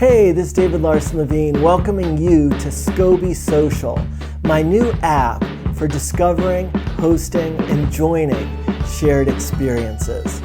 Hey, this is David Larson Levine welcoming you to Scoby Social, my new app for discovering, hosting, and joining shared experiences.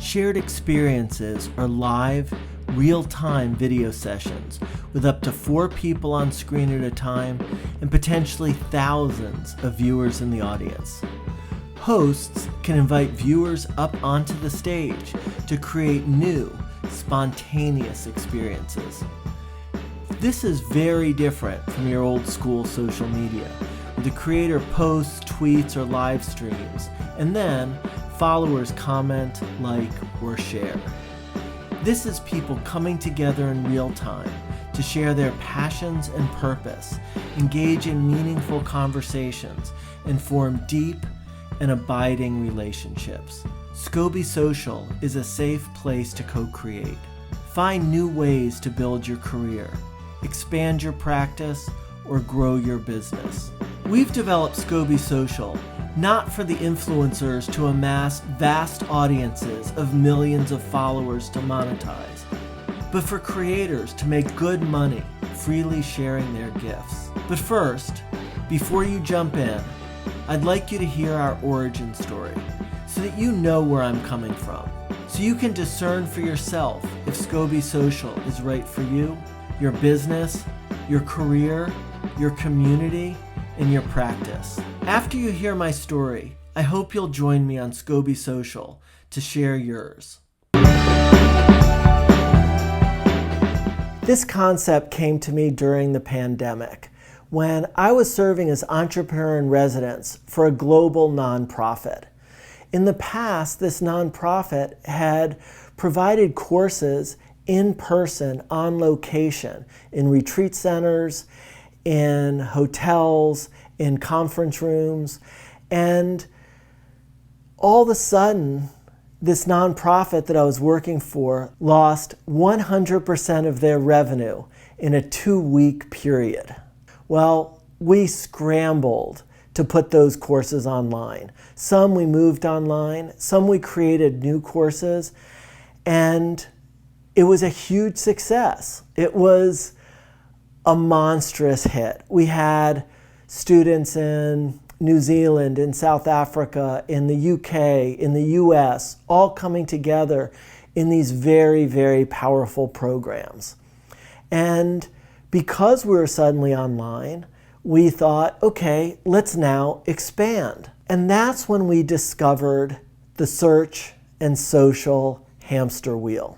Shared experiences are live, real-time video sessions with up to 4 people on screen at a time and potentially thousands of viewers in the audience. Hosts can invite viewers up onto the stage to create new, spontaneous experiences. This is very different from your old school social media, where the creator posts, tweets, or live streams, and then followers comment, like, or share. This is people coming together in real time to share their passions and purpose, engage in meaningful conversations, and form deep and abiding relationships. Scoby Social is a safe place to co-create. Find new ways to build your career, expand your practice, or grow your business. We've developed Scoby Social not for the influencers to amass vast audiences of millions of followers to monetize, but for creators to make good money freely sharing their gifts. But first, before you jump in, I'd like you to hear our origin story so that you know where I'm coming from, so you can discern for yourself if Scoby Social is right for you, your business, your career, your community, and your practice. After you hear my story, I hope you'll join me on Scoby Social to share yours. This concept came to me during the pandemic when I was serving as entrepreneur in residence for a global nonprofit. In the past, this nonprofit had provided courses in person, on location, in retreat centers, in hotels, in conference rooms, and all of a sudden, this nonprofit that I was working for lost 100% of their revenue in a 2-week period. Well, we scrambled to put those courses online. Some we moved online, some we created new courses, and it was a huge success. It was a monstrous hit. We had students in New Zealand, in South Africa, in the UK, in the US, all coming together in these very, very powerful programs. And because we were suddenly online, we thought, okay, let's now expand. And that's when we discovered the search and social hamster wheel.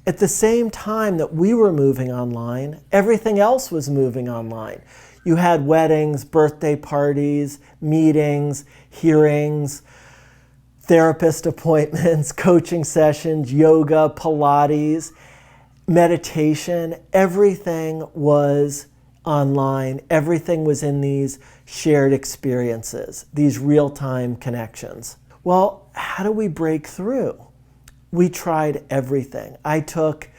At the same time that we were moving online, everything else was moving online. You had weddings, birthday parties, meetings, hearings, therapist appointments, coaching sessions, yoga, Pilates, meditation. Everything was online. Everything was in these shared experiences, these real-time connections. Well, how do we break through? We tried everything. I took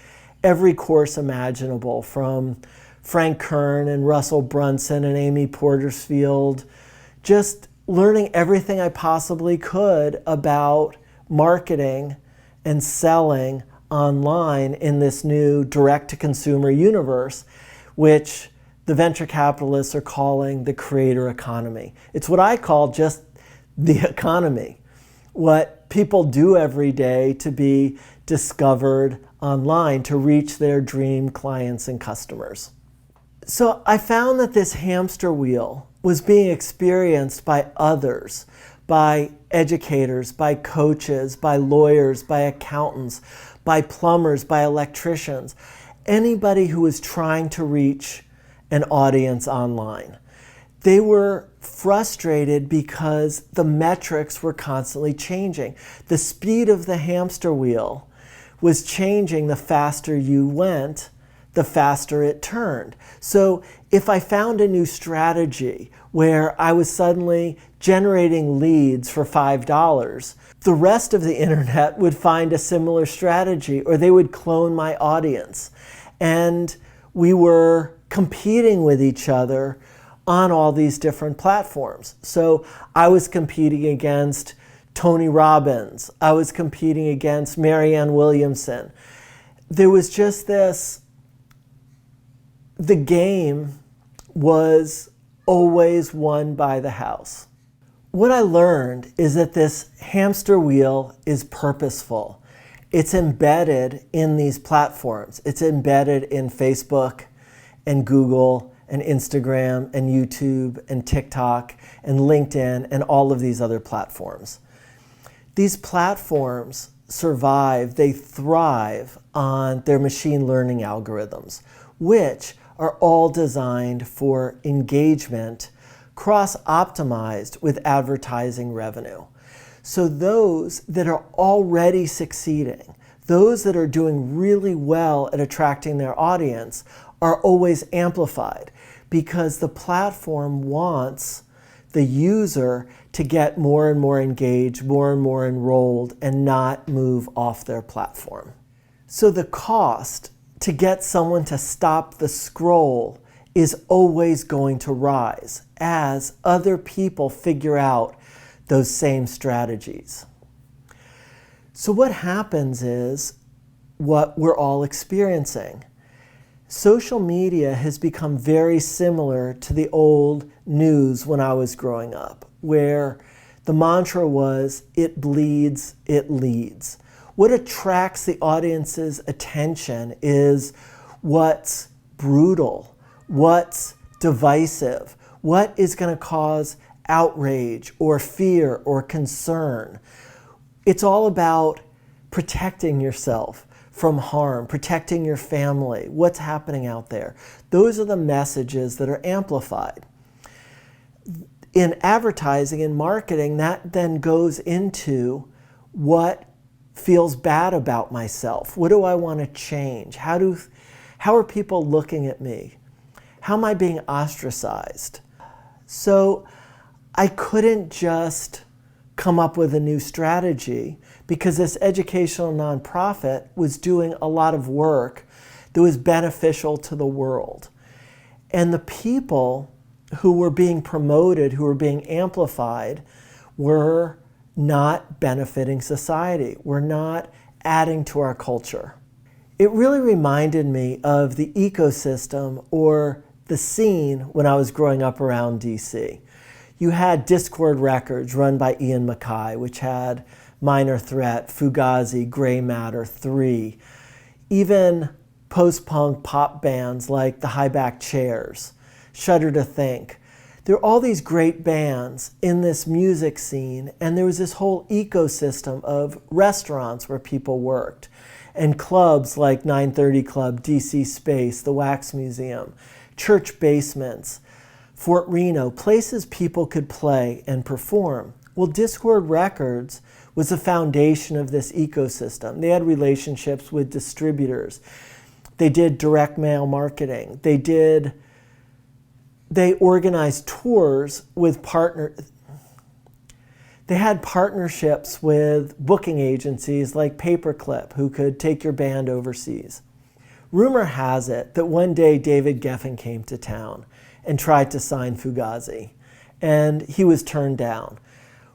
every course imaginable, from Frank Kern and Russell Brunson and Amy Portersfield, just learning everything I possibly could about marketing and selling online in this new direct-to-consumer universe, which the venture capitalists are calling the creator economy. It's what I call just the economy. What people do every day to be discovered online, to reach their dream clients and customers. So I found that this hamster wheel was being experienced by others, by educators, by coaches, by lawyers, by accountants, by plumbers, by electricians, anybody who was trying to reach an audience online. They were frustrated because the metrics were constantly changing. The speed of the hamster wheel was changing the faster you went, the faster it turned. So if I found a new strategy where I was suddenly generating leads for $5, the rest of the internet would find a similar strategy, or they would clone my audience. And we were competing with each other on all these different platforms. So I was competing against Tony Robbins. I was competing against Marianne Williamson. There was just this, the game was always won by the house. What I learned is that this hamster wheel is purposeful. It's embedded in these platforms. It's embedded in Facebook and Google and Instagram and YouTube and TikTok and LinkedIn and all of these other platforms. These platforms survive, they thrive on their machine learning algorithms, which are all designed for engagement, cross-optimized with advertising revenue. So those that are already succeeding, those that are doing really well at attracting their audience, are always amplified because the platform wants the user to get more and more engaged, more and more enrolled, and not move off their platform. So the cost to get someone to stop the scroll is always going to rise as other people figure out those same strategies. So what happens is what we're all experiencing. Social media has become very similar to the old news when I was growing up, where the mantra was, it bleeds, it leads. What attracts the audience's attention is what's brutal, what's divisive, what is going to cause outrage or fear or concern. It's all about protecting yourself from harm, protecting your family, what's happening out there. Those are the messages that are amplified. In advertising and marketing, that then goes into what feels bad about myself. What do I want to change? How are people looking at me? How am I being ostracized? So I couldn't just come up with a new strategy because this educational nonprofit was doing a lot of work that was beneficial to the world. And the people who were being promoted, who were being amplified, were not benefiting society, were not adding to our culture. It really reminded me of the ecosystem or the scene when I was growing up around DC. You had Discord Records run by Ian MacKaye, which had Minor Threat, Fugazi, Grey Matter, 3, even post-punk pop bands like the Highback Chairs, Shudder to Think. There are all these great bands in this music scene, and there was this whole ecosystem of restaurants where people worked, and clubs like 930 Club, DC Space, the Wax Museum, church basements, Fort Reno, places people could play and perform. Well, Discord Records was the foundation of this ecosystem. They had relationships with distributors. They did direct mail marketing. They organized tours with They had partnerships with booking agencies like Paperclip, who could take your band overseas. Rumor has it that one day David Geffen came to town and tried to sign Fugazi, and he was turned down.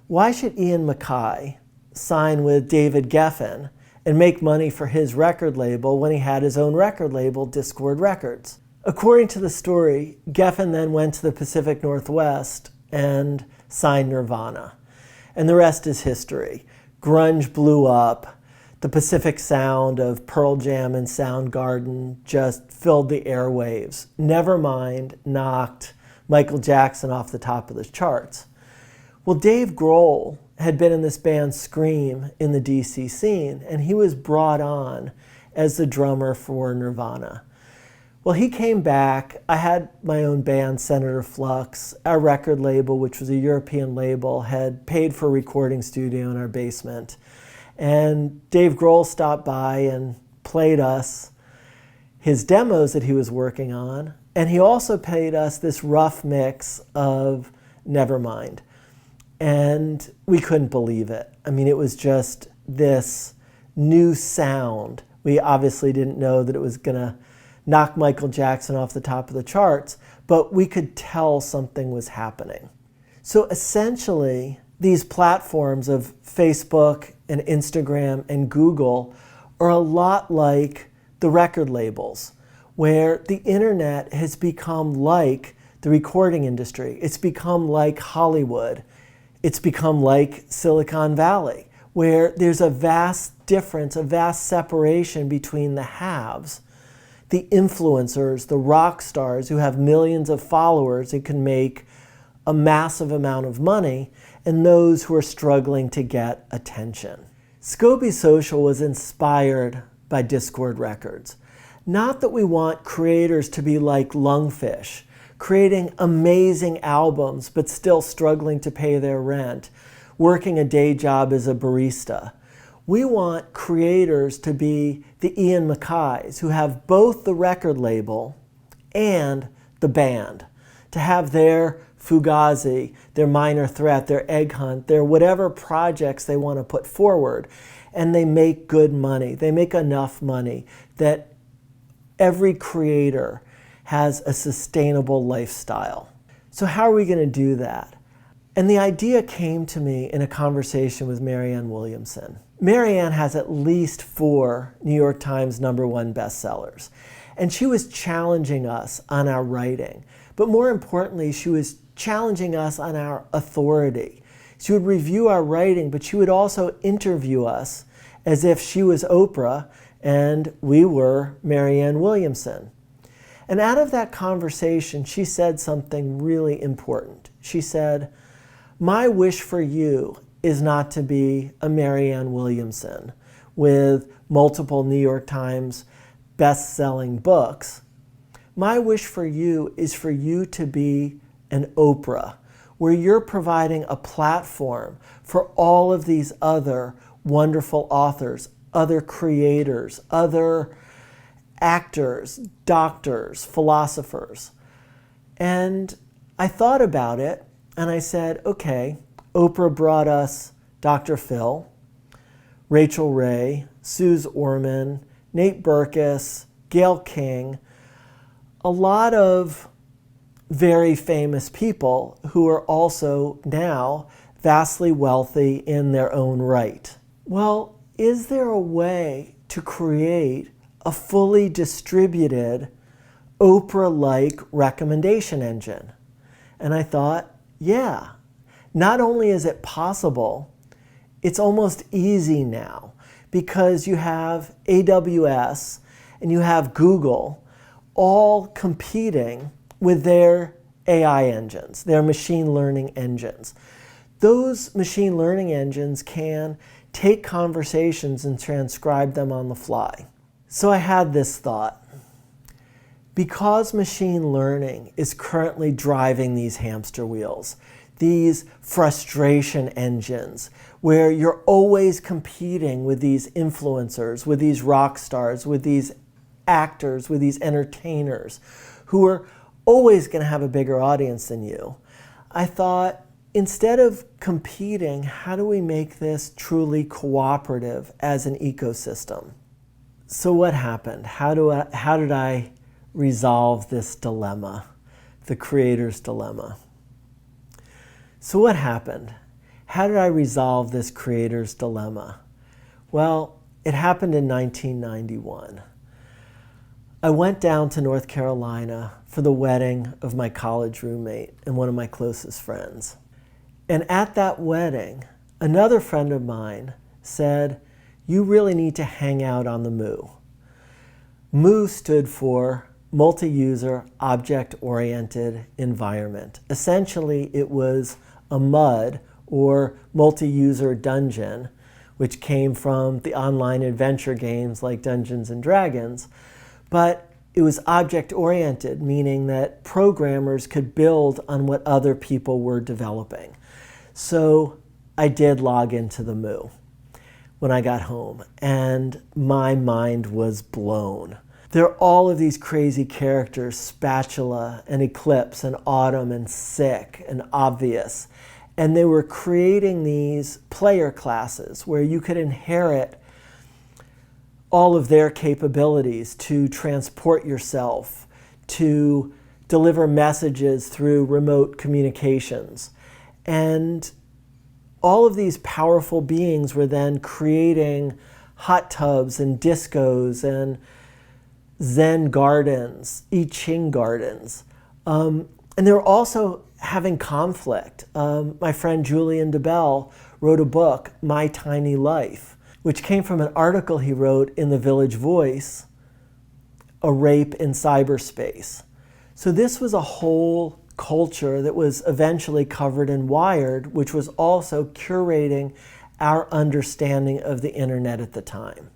Why should Ian MacKaye sign with David Geffen and make money for his record label when he had his own record label, Discord Records? According to the story, Geffen then went to the Pacific Northwest and signed Nirvana. And the rest is history. Grunge blew up. The Pacific sound of Pearl Jam and Soundgarden just filled the airwaves. Nevermind knocked Michael Jackson off the top of the charts. Well, Dave Grohl had been in this band Scream in the DC scene, and he was brought on as the drummer for Nirvana. Well, he came back. I had my own band, Senator Flux. Our record label, which was a European label, had paid for a recording studio in our basement. And Dave Grohl stopped by and played us his demos that he was working on, and he also paid us this rough mix of Nevermind. And we couldn't believe it. I mean, it was just this new sound. We obviously didn't know that it was going to knock Michael Jackson off the top of the charts, but we could tell something was happening. So essentially, these platforms of Facebook and Instagram and Google are a lot like the record labels, where the internet has become like the recording industry. It's become like Hollywood. It's become like Silicon Valley, where there's a vast difference, a vast separation between the haves, the influencers, the rock stars who have millions of followers who can make a massive amount of money, and those who are struggling to get attention. Scoby Social was inspired by Discord Records. Not that we want creators to be like Lungfish, creating amazing albums but still struggling to pay their rent, working a day job as a barista. We want creators to be the Ian MacKays, who have both the record label and the band, to have their Fugazi, their Minor Threat, their Egg Hunt, their whatever projects they want to put forward, and they make good money. They make enough money that every creator has a sustainable lifestyle. So how are we going to do that? And the idea came to me in a conversation with Marianne Williamson. Marianne has at least 4 New York Times #1 bestsellers. And she was challenging us on our writing. But more importantly, she was challenging us on our authority. She would review our writing, but she would also interview us as if she was Oprah and we were Marianne Williamson. And out of that conversation, she said something really important. She said, "My wish for you is not to be a Marianne Williamson with multiple New York Times best-selling books. My wish for you is for you to be an Oprah, where you're providing a platform for all of these other wonderful authors, other creators, other actors, doctors, philosophers." And I thought about it and I said, okay, Oprah brought us Dr. Phil, Rachel Ray, Suze Orman, Nate Berkus, Gayle King, a lot of very famous people who are also now vastly wealthy in their own right. Well, is there a way to create a fully distributed Oprah-like recommendation engine? And I thought, yeah, not only is it possible, it's almost easy now because you have AWS and you have Google all competing with their AI engines, their machine learning engines. Those machine learning engines can take conversations and transcribe them on the fly. So I had this thought. Because machine learning is currently driving these hamster wheels, these frustration engines, where you're always competing with these influencers, with these rock stars, with these actors, with these entertainers, who are always going to have a bigger audience than you, I thought, instead of competing, how do we make this truly cooperative as an ecosystem? So what happened? How did I resolve this dilemma, the creator's dilemma? So what happened? How did I resolve this creator's dilemma? Well, it happened in 1991. I went down to North Carolina for the wedding of my college roommate and one of my closest friends. And at that wedding, another friend of mine said, "You really need to hang out on the Moo." Moo stood for Multi-User Object-Oriented Environment. Essentially, it was a MUD, or multi-user dungeon, which came from the online adventure games like Dungeons and Dragons. But it was object-oriented, meaning that programmers could build on what other people were developing. So I did log into the Moo when I got home, and my mind was blown. There are all of these crazy characters, Spatula and Eclipse and Autumn and Sick and Obvious. And they were creating these player classes where you could inherit all of their capabilities to transport yourself, to deliver messages through remote communications. And all of these powerful beings were then creating hot tubs and discos and Zen gardens, I Ching gardens. And they were also having conflict. My friend Julian DeBell wrote a book, My Tiny Life, which came from an article he wrote in the Village Voice, A Rape in Cyberspace. So this was a whole culture that was eventually covered in Wired, which was also curating our understanding of the internet at the time.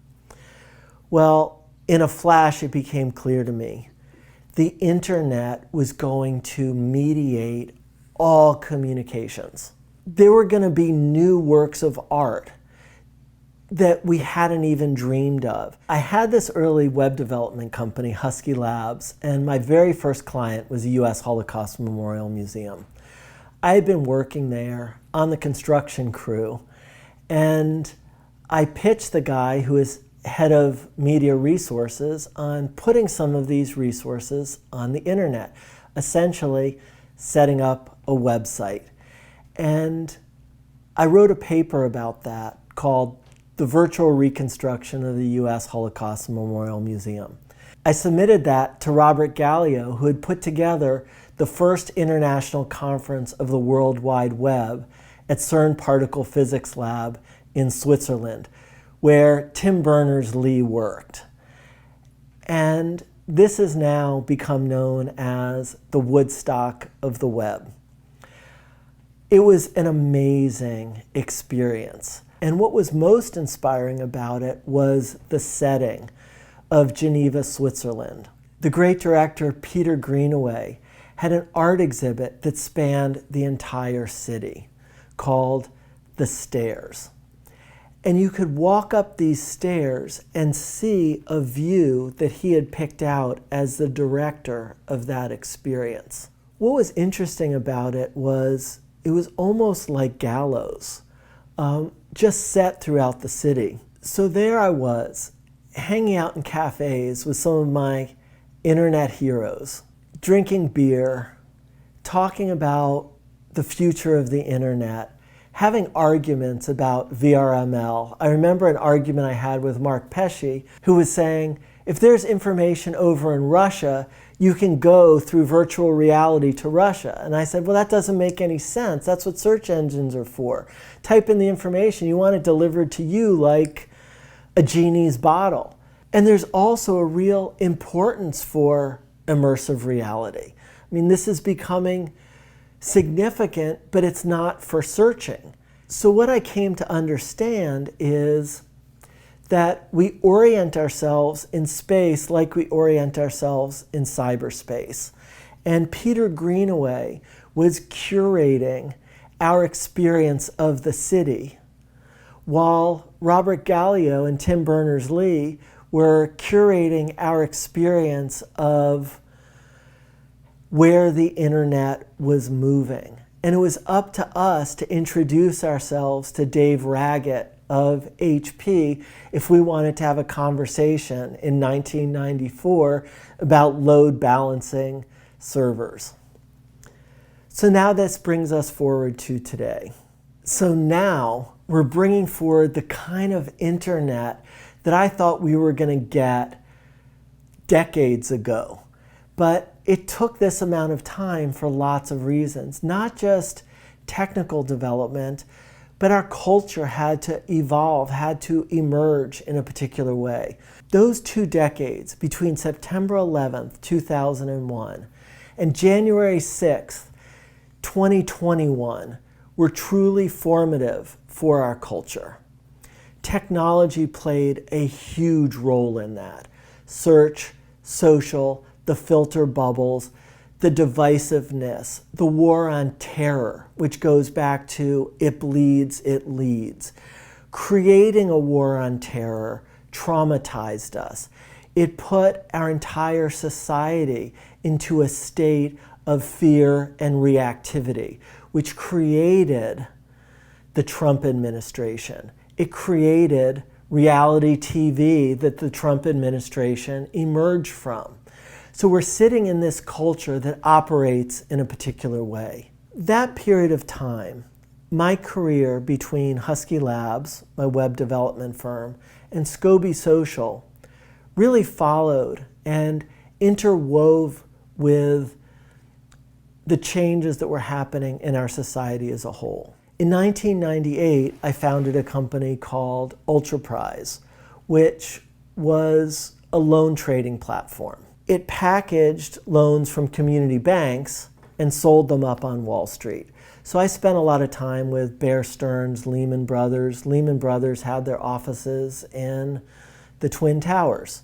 Well, in a flash, it became clear to me. The internet was going to mediate all communications. There were going to be new works of art that we hadn't even dreamed of. I had this early web development company, Husky Labs, and my very first client was the U.S. Holocaust Memorial Museum. I had been working there on the construction crew, and I pitched the guy who is head of media resources on putting some of these resources on the internet, essentially setting up a website. And I wrote a paper about that called The Virtual Reconstruction of the U.S. Holocaust Memorial Museum. I submitted that to Robert Gallio, who had put together the first international conference of the World Wide Web at CERN Particle Physics Lab in Switzerland, where Tim Berners-Lee worked. And this has now become known as the Woodstock of the web. It was an amazing experience. And what was most inspiring about it was the setting of Geneva, Switzerland. The great director Peter Greenaway had an art exhibit that spanned the entire city called The Stairs. And you could walk up these stairs and see a view that he had picked out as the director of that experience. What was interesting about it was almost like gallows, just set throughout the city. So there I was, hanging out in cafes with some of my internet heroes, drinking beer, talking about the future of the internet, having arguments about VRML. I remember an argument I had with Mark Pesce, who was saying, if there's information over in Russia, you can go through virtual reality to Russia. And I said, well, that doesn't make any sense. That's what search engines are for. Type in the information. You want it delivered to you like a genie's bottle. And there's also a real importance for immersive reality. I mean, this is becoming significant, but it's not for searching. So what I came to understand is that we orient ourselves in space like we orient ourselves in cyberspace. And Peter Greenaway was curating our experience of the city, while Robert Gallio and Tim Berners-Lee were curating our experience of where the internet was moving. And it was up to us to introduce ourselves to Dave Raggett of HP if we wanted to have a conversation in 1994 about load balancing servers. So now this brings us forward to today. So now we're bringing forward the kind of internet that I thought we were going to get decades ago. But it took this amount of time for lots of reasons, not just technical development, but our culture had to evolve, had to emerge in a particular way. Those 2 decades, between September 11th, 2001, and January 6th, 2021, were truly formative for our culture. Technology played a huge role in that. Search, social, the filter bubbles, the divisiveness, the war on terror, which goes back to it bleeds, it leads. Creating a war on terror traumatized us. It put our entire society into a state of fear and reactivity, which created the Trump administration. It created reality TV that the Trump administration emerged from. So we're sitting in this culture that operates in a particular way. That period of time, my career between Husky Labs, my web development firm, and Scoby Social really followed and interwove with the changes that were happening in our society as a whole. In 1998, I founded a company called Ultraprise, which was a loan trading platform. It packaged loans from community banks and sold them up on Wall Street. So I spent a lot of time with Bear Stearns, Lehman Brothers. Lehman Brothers had their offices in the Twin Towers.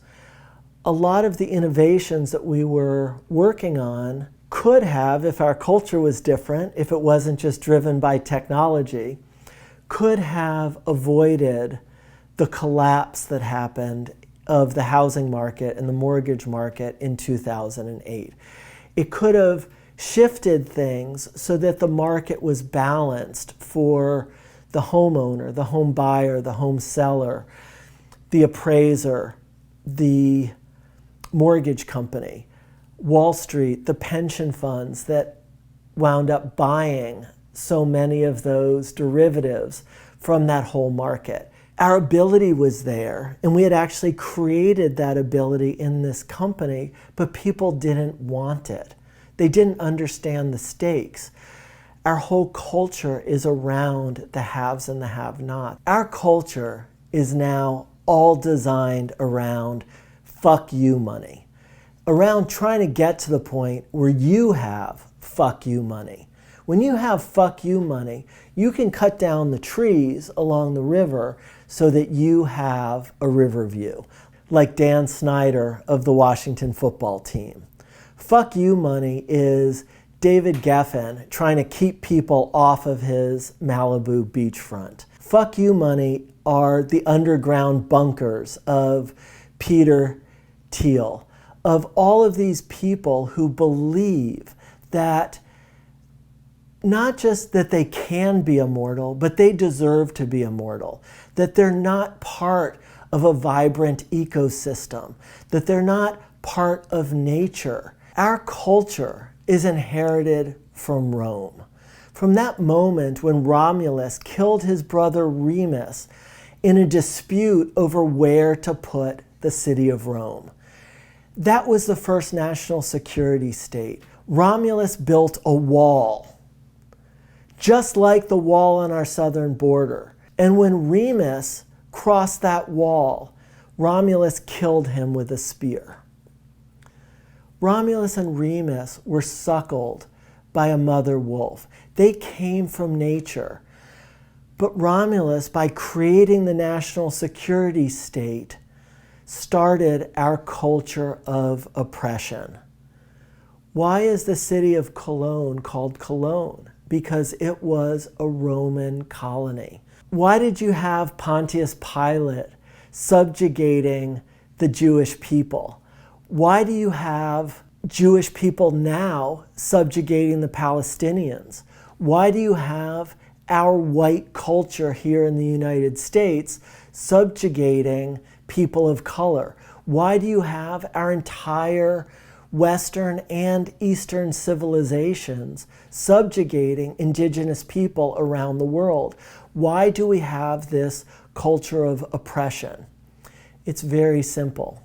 A lot of the innovations that we were working on could have, if our culture was different, if it wasn't just driven by technology, could have avoided the collapse that happened of the housing market and the mortgage market in 2008. It could have shifted things so that the market was balanced for the homeowner, the home buyer, the home seller, the appraiser, the mortgage company, Wall Street, the pension funds that wound up buying so many of those derivatives from that whole market. Our ability was there, and we had actually created that ability in this company, but people didn't want it. They didn't understand the stakes. Our whole culture is around the haves and the have-nots. Our culture is now all designed around fuck you money, around trying to get to the point where you have fuck you money. When you have fuck you money, you can cut down the trees along the river so that you have a river view, like Dan Snyder of the Washington football team. Fuck you money is David Geffen trying to keep people off of his Malibu beachfront. Fuck you money are the underground bunkers of Peter Thiel, of all of these people who believe that not just that they can be immortal, but they deserve to be immortal, that they're not part of a vibrant ecosystem, that they're not part of nature. Our culture is inherited from Rome. From that moment when Romulus killed his brother Remus in a dispute over where to put the city of Rome. That was the first national security state. Romulus built a wall, just like the wall on our southern border. And when Remus crossed that wall, Romulus killed him with a spear. Romulus and Remus were suckled by a mother wolf. They came from nature. But Romulus, by creating the national security state, started our culture of oppression. Why is the city of Cologne called Cologne? Because it was a Roman colony. Why did you have Pontius Pilate subjugating the Jewish people? Why do you have Jewish people now subjugating the Palestinians? Why do you have our white culture here in the United States subjugating people of color? Why do you have our entire Western and Eastern civilizations subjugating indigenous people around the world? Why do we have this culture of oppression? It's very simple.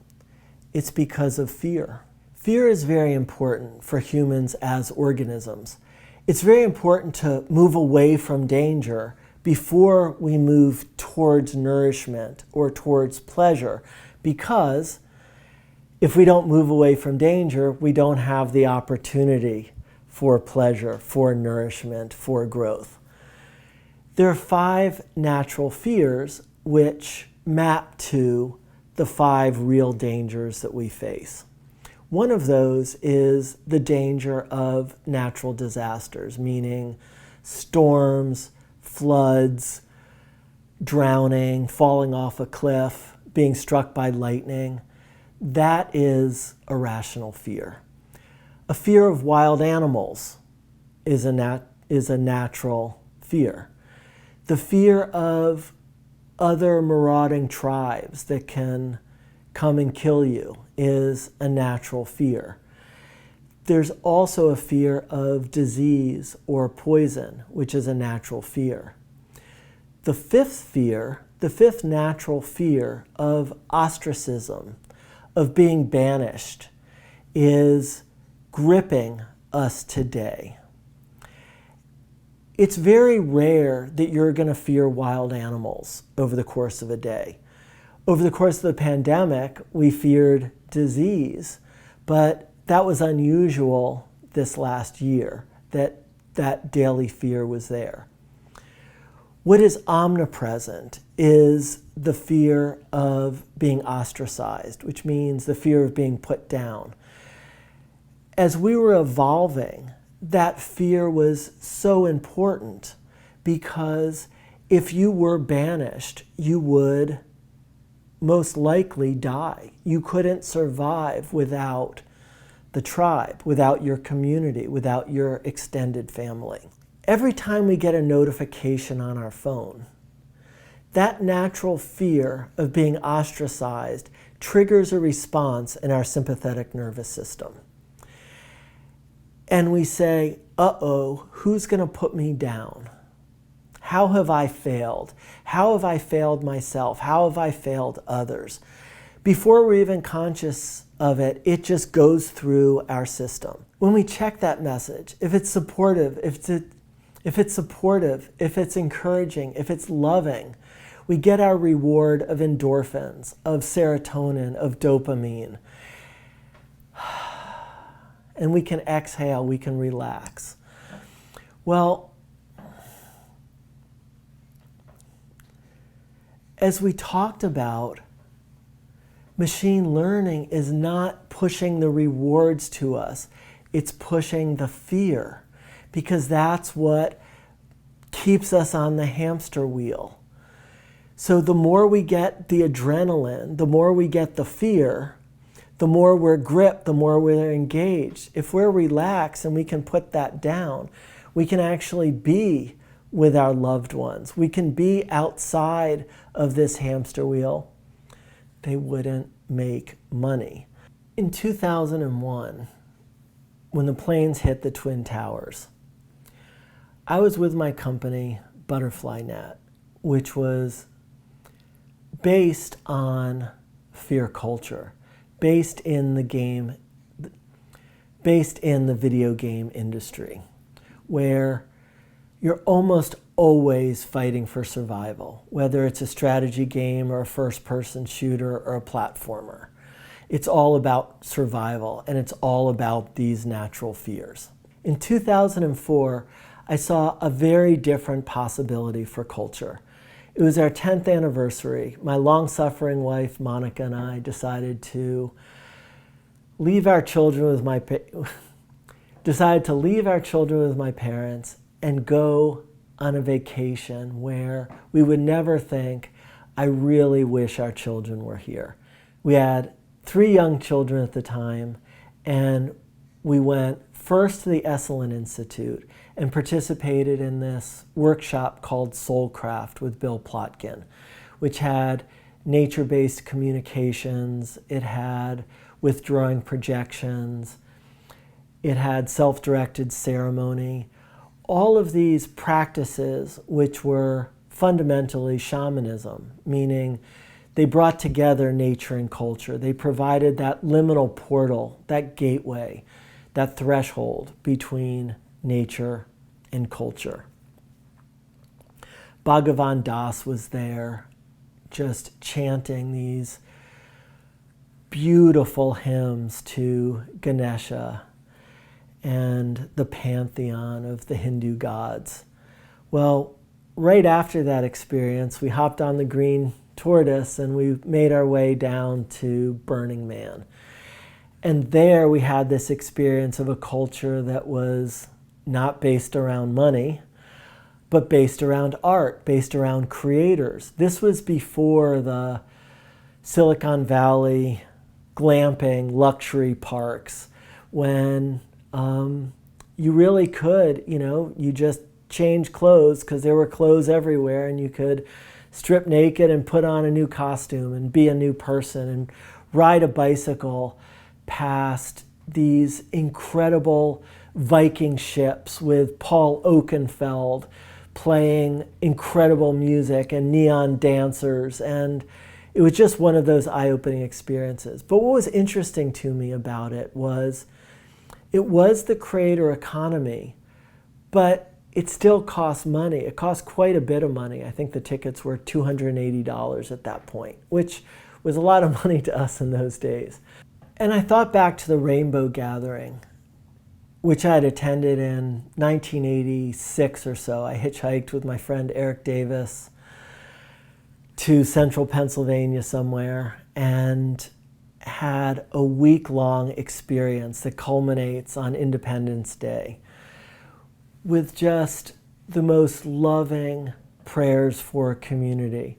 It's because of fear. Fear is very important for humans as organisms. It's very important to move away from danger before we move towards nourishment or towards pleasure, because if we don't move away from danger, we don't have the opportunity for pleasure, for nourishment, for growth. There are 5 natural fears which map to the 5 real dangers that we face. One of those is the danger of natural disasters, meaning storms, floods, drowning, falling off a cliff, being struck by lightning. That is a rational fear. A fear of wild animals is a natural fear. The fear of other marauding tribes that can come and kill you is a natural fear. There's also a fear of disease or poison, which is a natural fear. The fifth natural fear of ostracism, of being banished, is gripping us today. It's very rare that you're going to fear wild animals over the course of a day. Over the course of the pandemic, we feared disease, but that was unusual this last year, that daily fear was there. What is omnipresent is the fear of being ostracized, which means the fear of being put down. As we were evolving, that fear was so important because if you were banished, you would most likely die. You couldn't survive without the tribe, without your community, without your extended family. Every time we get a notification on our phone, that natural fear of being ostracized triggers a response in our sympathetic nervous system. And we say, uh-oh, who's going to put me down? How have I failed? How have I failed myself? How have I failed others? Before we're even conscious of it, it just goes through our system. When we check that message, if it's supportive, if it's encouraging, if it's loving, we get our reward of endorphins, of serotonin, of dopamine. And we can exhale, we can relax. Well, as we talked about, machine learning is not pushing the rewards to us. It's pushing the fear, because that's what keeps us on the hamster wheel. So the more we get the adrenaline, the more we get the fear, the more we're gripped, the more we're engaged. If we're relaxed and we can put that down, we can actually be with our loved ones. We can be outside of this hamster wheel. They wouldn't make money. In 2001, when the planes hit the Twin Towers, I was with my company, Butterfly Net, which was based on fear culture, based in the video game industry, where you're almost always fighting for survival, whether it's a strategy game or a first-person shooter or a platformer. It's all about survival, and it's all about these natural fears. In 2004, I saw a very different possibility for culture. It was our 10th anniversary. My long-suffering wife, Monica, and I decided to leave our children with my parents and go on a vacation where we would never think, I really wish our children were here. We had 3 young children at the time, and we went first to the Esalen Institute and participated in this workshop called Soulcraft with Bill Plotkin, which had nature-based communications, it had withdrawing projections, it had self-directed ceremony. All of these practices, which were fundamentally shamanism, meaning they brought together nature and culture. They provided that liminal portal, that gateway, that threshold between nature and culture. Bhagavan Das was there, just chanting these beautiful hymns to Ganesha and the pantheon of the Hindu gods. Well, right after that experience, we hopped on the green tortoise and we made our way down to Burning Man. And there we had this experience of a culture that was not based around money, but based around art, based around creators. This was before the Silicon Valley glamping luxury parks when you really could, you just change clothes because there were clothes everywhere, and you could strip naked and put on a new costume and be a new person and ride a bicycle past these incredible Viking ships with Paul Oakenfold playing incredible music and neon dancers. And it was just one of those eye-opening experiences. But what was interesting to me about it was the creator economy, but it still cost money. It cost quite a bit of money. I think the tickets were $280 at that point, which was a lot of money to us in those days. And I thought back to the Rainbow Gathering, which I had attended in 1986 or so. I hitchhiked with my friend Eric Davis to central Pennsylvania somewhere and had a week-long experience that culminates on Independence Day with just the most loving prayers for a community.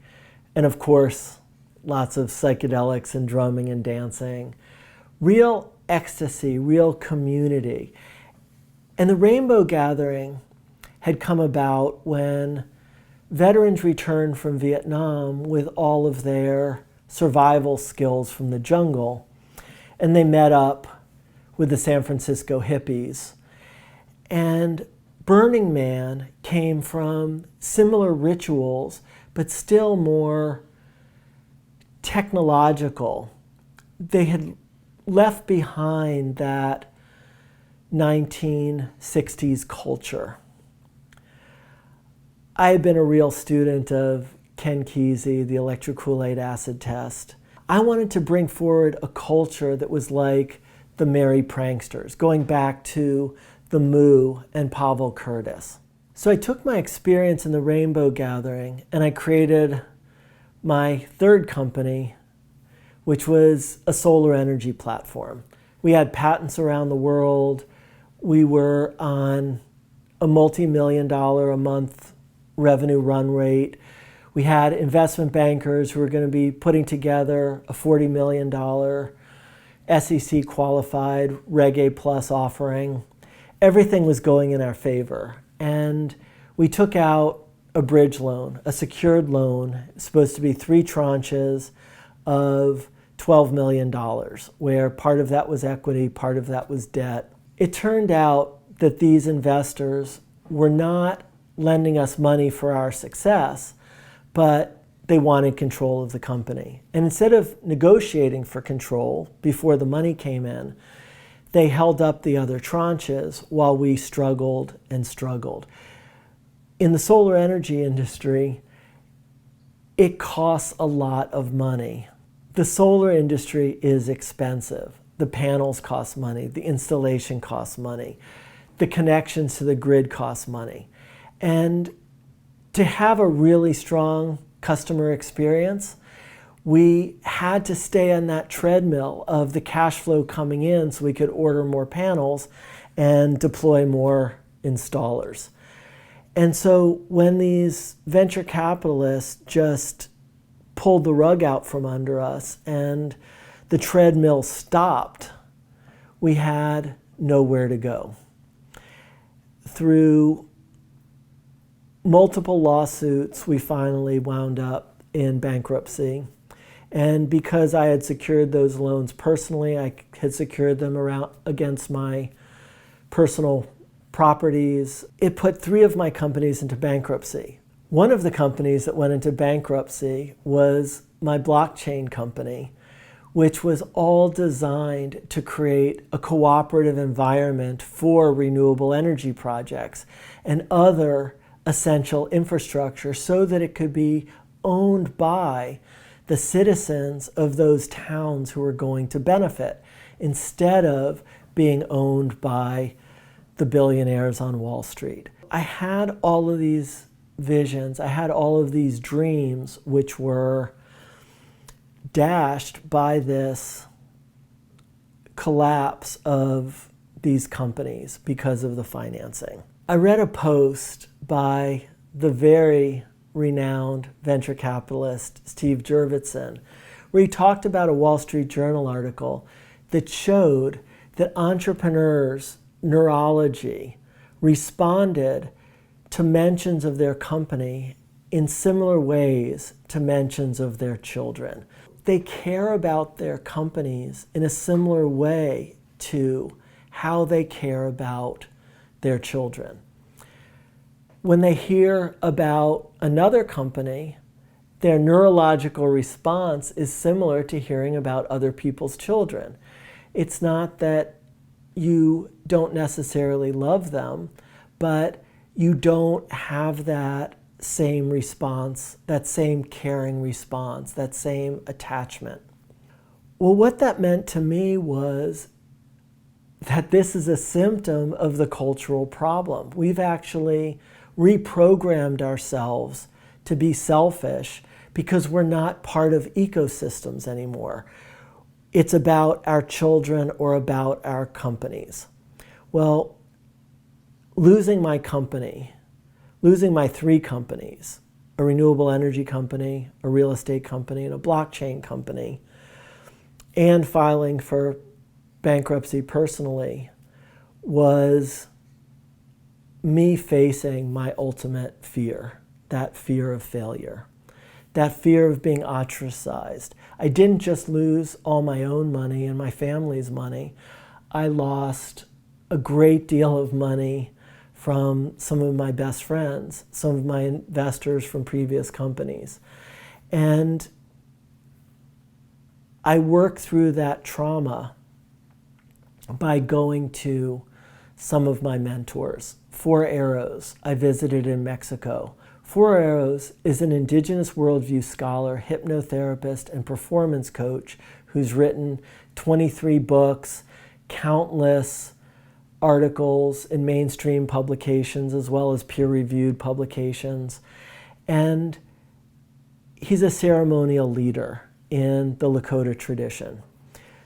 And of course, lots of psychedelics and drumming and dancing. Real ecstasy, real community. And the Rainbow Gathering had come about when veterans returned from Vietnam with all of their survival skills from the jungle, and they met up with the San Francisco hippies. And Burning Man came from similar rituals, but still more technological. They had left behind that 1960s culture. I had been a real student of Ken Kesey, the electric Kool-Aid acid test. I wanted to bring forward a culture that was like the Merry Pranksters, going back to the Moo and Pavel Curtis. So I took my experience in the Rainbow Gathering and I created my third company, which was a solar energy platform. We had patents around the world. We were on a multi-million-dollar a month revenue run rate. We had investment bankers who were going to be putting together a $40 million SEC qualified Reg A Plus offering. Everything was going in our favor. And we took out a bridge loan, a secured loan, supposed to be 3 tranches of $12 million, where part of that was equity, part of that was debt. It turned out that these investors were not lending us money for our success, but they wanted control of the company. And instead of negotiating for control before the money came in, they held up the other tranches while we struggled and struggled. In the solar energy industry, it costs a lot of money. The solar industry is expensive. The panels cost money, the installation costs money, the connections to the grid cost money. And to have a really strong customer experience, we had to stay on that treadmill of the cash flow coming in so we could order more panels and deploy more installers. And so when these venture capitalists just pulled the rug out from under us and the treadmill stopped, we had nowhere to go. Through multiple lawsuits, we finally wound up in bankruptcy. And because I had secured those loans personally, I had secured them against my personal properties. It put 3 of my companies into bankruptcy. One of the companies that went into bankruptcy was my blockchain company, which was all designed to create a cooperative environment for renewable energy projects and other essential infrastructure so that it could be owned by the citizens of those towns who were going to benefit, instead of being owned by the billionaires on Wall Street. I had all of these visions, I had all of these dreams, which were dashed by this collapse of these companies because of the financing. I read a post by the very renowned venture capitalist Steve Jurvetson, where he talked about a Wall Street Journal article that showed that entrepreneurs' neurology responded to mentions of their company in similar ways to mentions of their children. They care about their companies in a similar way to how they care about their children. When they hear about another company, their neurological response is similar to hearing about other people's children. It's not that you don't necessarily love them, but you don't have that same response, that same caring response, that same attachment. Well, what that meant to me was that this is a symptom of the cultural problem. We've actually reprogrammed ourselves to be selfish because we're not part of ecosystems anymore. It's about our children or about our companies. Well, losing my company, losing my 3 companies, a renewable energy company, a real estate company, and a blockchain company, and filing for bankruptcy personally, was me facing my ultimate fear, that fear of failure, that fear of being ostracized. I didn't just lose all my own money and my family's money. I lost a great deal of money from some of my best friends, some of my investors from previous companies. And I worked through that trauma by going to some of my mentors. Four Arrows, I visited in Mexico. Four Arrows is an indigenous worldview scholar, hypnotherapist, and performance coach who's written 23 books, countless articles in mainstream publications as well as peer-reviewed publications. And he's a ceremonial leader in the Lakota tradition.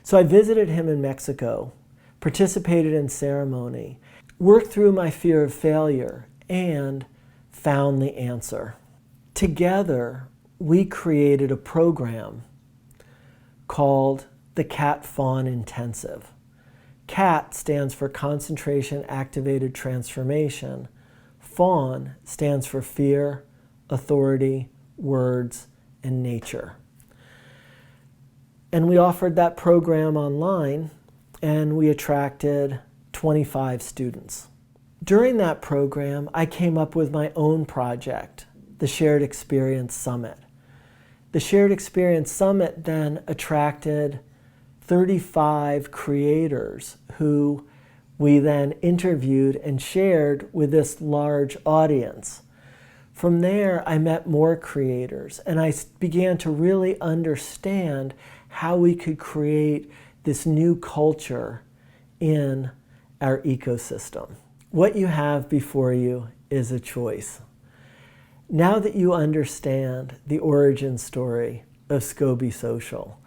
So I visited him in Mexico, participated in ceremony, worked through my fear of failure, and found the answer. Together, we created a program called the Cat Fawn Intensive. CAT stands for Concentration Activated Transformation. Fawn stands for fear, authority, words, and nature. And we offered that program online, and we attracted 25 students. During that program, I came up with my own project, the Shared Experience Summit. The Shared Experience Summit then attracted 35 creators who we then interviewed and shared with this large audience. From there, I met more creators, and I began to really understand how we could create this new culture in our ecosystem. What you have before you is a choice. Now that you understand the origin story of Scoby Social,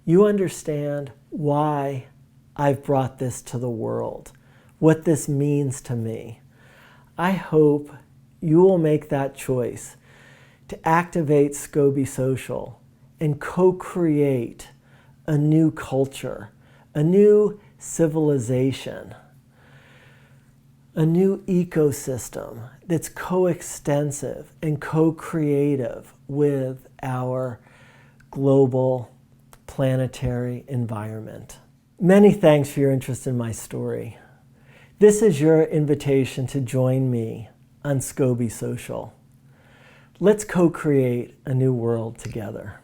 you understand why I've brought this to the world, what this means to me. I hope you will make that choice to activate Scoby Social and co-create a new culture, a new civilization, a new ecosystem that's coextensive and co-creative with our global planetary environment. Many thanks for your interest in my story. This is your invitation to join me on Scoby Social. Let's co-create a new world together.